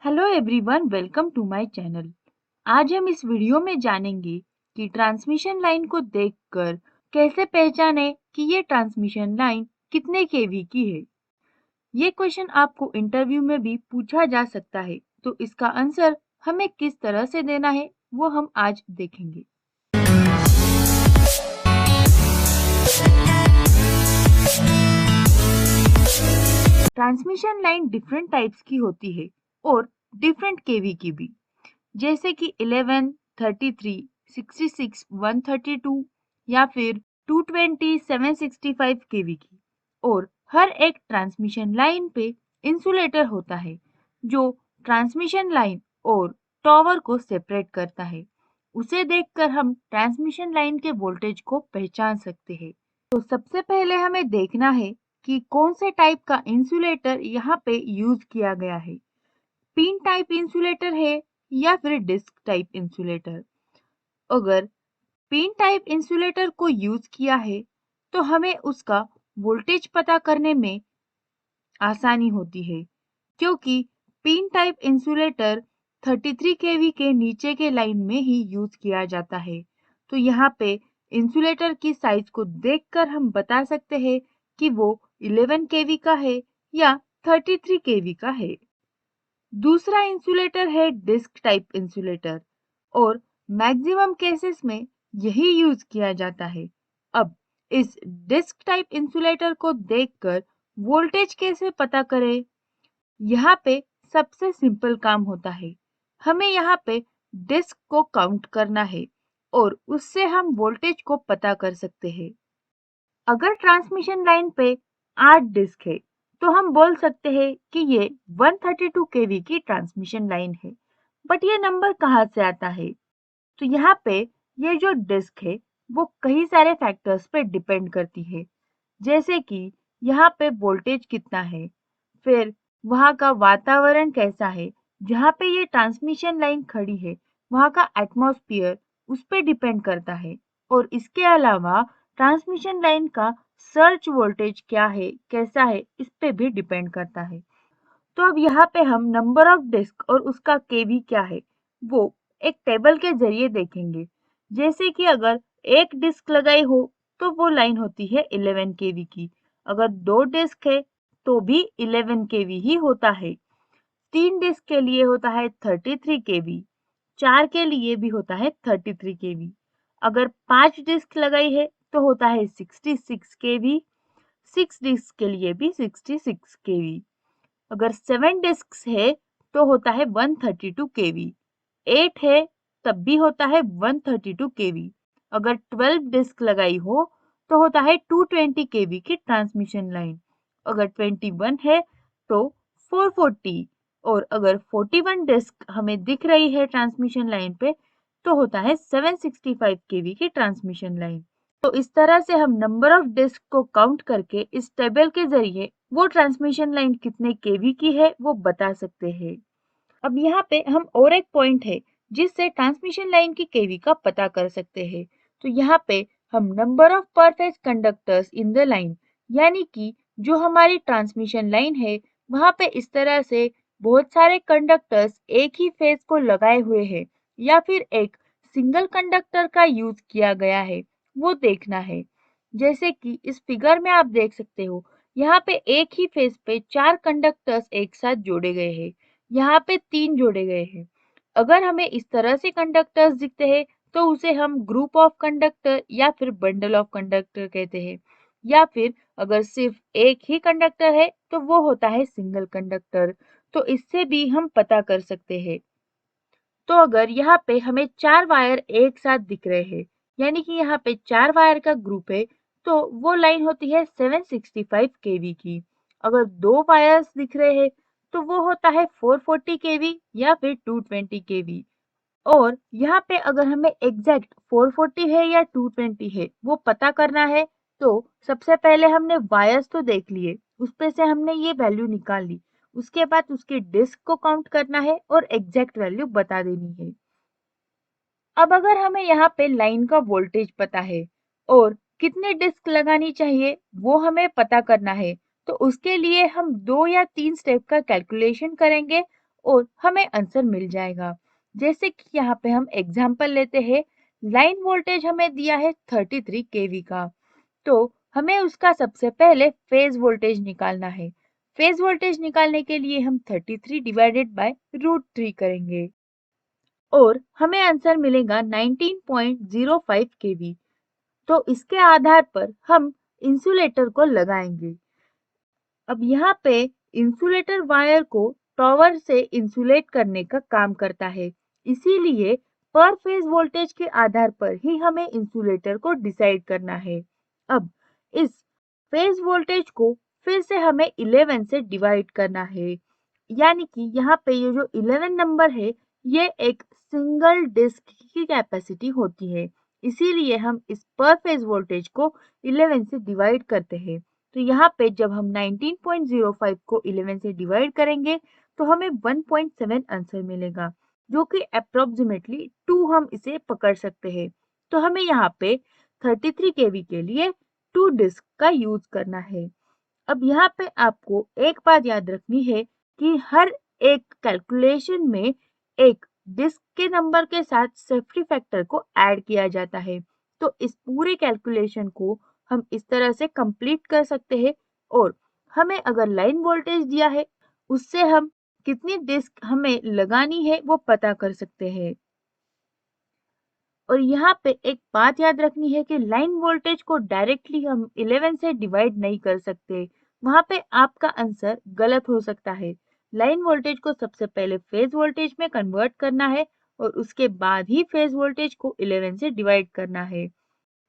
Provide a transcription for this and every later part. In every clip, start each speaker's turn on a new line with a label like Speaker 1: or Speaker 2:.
Speaker 1: Hello everyone, welcome to my channel. आज हम इस वीडियो में जानेंगे कि ट्रांसमिशन लाइन को देखकर कैसे पहचाने कि ये ट्रांसमिशन लाइन कितने केवी की है। ये क्वेश्चन आपको इंटरव्यू में भी पूछा जा सकता है, तो इसका आंसर हमें किस तरह से देना है वो हम आज देखेंगे। ट्रांसमिशन लाइन डिफरेंट टाइप्स की होती है और डिफरेंट केवी की भी, जैसे कि 11, 33, 66, 132 या फिर 220, 765 केवी की। और हर एक ट्रांसमिशन लाइन पे इंसुलेटर होता है जो ट्रांसमिशन लाइन और टॉवर को सेपरेट करता है। उसे देखकर हम ट्रांसमिशन लाइन के वोल्टेज को पहचान सकते हैं। तो सबसे पहले हमें देखना है कि कौन से टाइप का इंसुलेटर यहाँ पे यूज किया गया है। पिन टाइप इंसुलेटर है या फिर डिस्क टाइप इंसुलेटर। अगर पिन टाइप इंसुलेटर को यूज किया है तो हमें उसका वोल्टेज पता करने में आसानी होती है, क्योंकि पिन टाइप इंसुलेटर 33 केवी के नीचे के लाइन में ही यूज किया जाता है। तो यहाँ पे इंसुलेटर की साइज को देखकर हम बता सकते हैं कि वो 11 केवी का है या 33 केवी का है। दूसरा इंसुलेटर है डिस्क टाइप इंसुलेटर और मैक्सिमम केसेस में यही यूज किया जाता है। अब इस डिस्क टाइप इंसुलेटर को देखकर वोल्टेज कैसे पता करें? यहाँ पे सबसे सिंपल काम होता है। हमें यहाँ पे डिस्क को काउंट करना है और उससे हम वोल्टेज को पता कर सकते हैं। अगर ट्रांसमिशन लाइन पे 8 डिस्क है तो हम बोल सकते हैं कि ये 132 केवी की ट्रांसमिशन लाइन है। बट ये नंबर कहाँ से आता है? तो यहाँ पे ये जो डिस्क है वो कई सारे फैक्टर्स पे डिपेंड करती है, जैसे कि यहाँ पे वोल्टेज कितना है, फिर वहाँ का वातावरण कैसा है, जहाँ पे ये ट्रांसमिशन लाइन खड़ी है वहाँ का एटमॉस्फेयर उस पे डिपेंड करता है। और इसके अलावा ट्रांसमिशन लाइन का सर्ज वोल्टेज क्या है, कैसा है, इस पे भी डिपेंड करता है। तो अब यहाँ पे हम नंबर ऑफ डिस्क और उसका केवी क्या है वो एक टेबल के जरिए देखेंगे। जैसे कि अगर एक डिस्क लगाई हो तो वो लाइन होती है 11 केवी की। अगर दो डिस्क है तो भी 11 केवी ही होता है। तीन डिस्क के लिए होता है 33 केवी, चार के लिए भी होता है 33 केवी। अगर पांच डिस्क लगाई है तो होता है 66 केवी, सिक्स डिस्क के लिए भी 66 केवी। अगर 7 डिस्क्स है तो होता है 132 केवी, 8 है तब भी होता है 132 केवी। अगर 12 डिस्क लगाई हो तो होता है 220 केवी की ट्रांसमिशन लाइन। अगर 21 है तो 440, और अगर 41 डिस्क हमें दिख रही है ट्रांसमिशन लाइन पे तो होता है 765 केवी की ट्रांसमिशन लाइन। तो इस तरह से हम नंबर ऑफ डिस्क को काउंट करके इस टेबल के जरिए वो ट्रांसमिशन लाइन कितने केवी की है वो बता सकते हैं। अब यहाँ पे हम और एक पॉइंट है जिससे ट्रांसमिशन लाइन की केवी का पता कर सकते हैं। तो यहाँ पे हम नंबर ऑफ पर phase conductors in the line, यानी कि जो हमारी ट्रांसमिशन लाइन है वहाँ पे इस तरह से बहुत सारे कंडक्टर्स एक ही फेज को लगाए हुए हैं या फिर एक सिंगल कंडक्टर का यूज किया गया है वो देखना है। जैसे कि इस फिगर में आप देख सकते हो, यहाँ पे एक ही फेज पे चार कंडक्टर्स एक साथ जोड़े गए हैं, यहाँ पे तीन जोड़े गए हैं। अगर हमें इस तरह से कंडक्टर्स दिखते हैं तो उसे हम ग्रुप ऑफ कंडक्टर या फिर बंडल ऑफ कंडक्टर कहते हैं। या फिर अगर सिर्फ एक ही कंडक्टर है तो वो होता है सिंगल कंडक्टर। तो इससे भी हम पता कर सकते हैं। तो अगर यहाँ पे हमें चार वायर एक साथ दिख रहे हैं, यानी कि यहाँ पे चार वायर का ग्रुप है, तो वो लाइन होती है 765 केवी की। अगर दो वायर्स दिख रहे हैं तो वो होता है 440 केवी या फिर 220 केवी। और यहाँ पे अगर हमें एग्जैक्ट 440 है या 220 है वो पता करना है, तो सबसे पहले हमने वायर्स तो देख लिए, उस पे से हमने ये वैल्यू निकाल ली। उसके बाद उसके डिस्क को काउंट करना है और एग्जैक्ट वैल्यू बता देनी है। अब अगर हमें यहाँ पे लाइन का वोल्टेज पता है और कितने डिस्क लगानी चाहिए वो हमें पता करना है, तो उसके लिए हम दो या तीन स्टेप का कैलकुलेशन करेंगे और हमें आंसर मिल जाएगा। जैसे कि यहाँ पे हम एग्जाम्पल लेते हैं, लाइन वोल्टेज हमें दिया है 33 केवी का, तो हमें उसका सबसे पहले फेज वोल्टेज निकालना है। फेज वोल्टेज निकालने के लिए हम 33 डिवाइडेड बाय √3 करेंगे और हमें आंसर मिलेगा 19.05 केवी। तो इसके आधार पर हम इंसुलेटर को लगाएंगे। अब यहाँ पे इंसुलेटर वायर को टॉवर से इंसुलेट करने का काम करता है, इसीलिए पर फेज वोल्टेज के आधार पर ही हमें इंसुलेटर को डिसाइड करना है। अब इस फेज वोल्टेज को फिर से हमें 11 से डिवाइड करना है, यानी कि यहाँ पे ये जो 11 नंबर है, ये एक सिंगल डिस्क की कैपेसिटी होती है, इसीलिए हम इस पर फेज वोल्टेज को 11 से डिवाइड करते हैं। तो यहाँ पे जब हम 19.05 को 11 से डिवाइड करेंगे तो हमें 1.7 आंसर मिलेगा, जो कि अप्रोक्सीमेटली 2 हम इसे पकड़ सकते हैं। तो हमें यहाँ पे 33 केवी के लिए 2 डिस्क का यूज करना है। अब यहाँ पे आपको एक बात याद रखनी है कि हर एक कैलकुलेशन में एक डिस्क के नंबर के साथ सेफ्टी फैक्टर को ऐड किया जाता है। तो इस पूरे कैलकुलेशन को हम इस तरह से कंप्लीट कर सकते हैं और हमें अगर लाइन वोल्टेज दिया है, उससे हम कितनी डिस्क हमें लगानी है वो पता कर सकते हैं। और यहाँ पे एक बात याद रखनी है कि लाइन वोल्टेज को डायरेक्टली हम 11 से डिवाइड नहीं कर सकते, वहाँ पे आपका आंसर गलत हो सकता है। लाइन वोल्टेज को सबसे पहले फेज वोल्टेज में कन्वर्ट करना है और उसके बाद ही फेज वोल्टेज को 11 से डिवाइड करना है।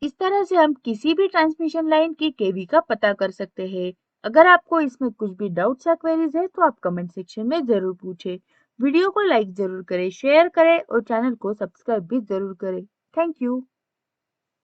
Speaker 1: इस तरह से हम किसी भी ट्रांसमिशन लाइन की केवी का पता कर सकते हैं। अगर आपको इसमें कुछ भी डाउट्स या क्वेरीज है तो आप कमेंट सेक्शन में जरूर पूछें। वीडियो को लाइक जरूर करें, शेयर करें और चैनल को सब्सक्राइब भी जरूर करें। Thank you.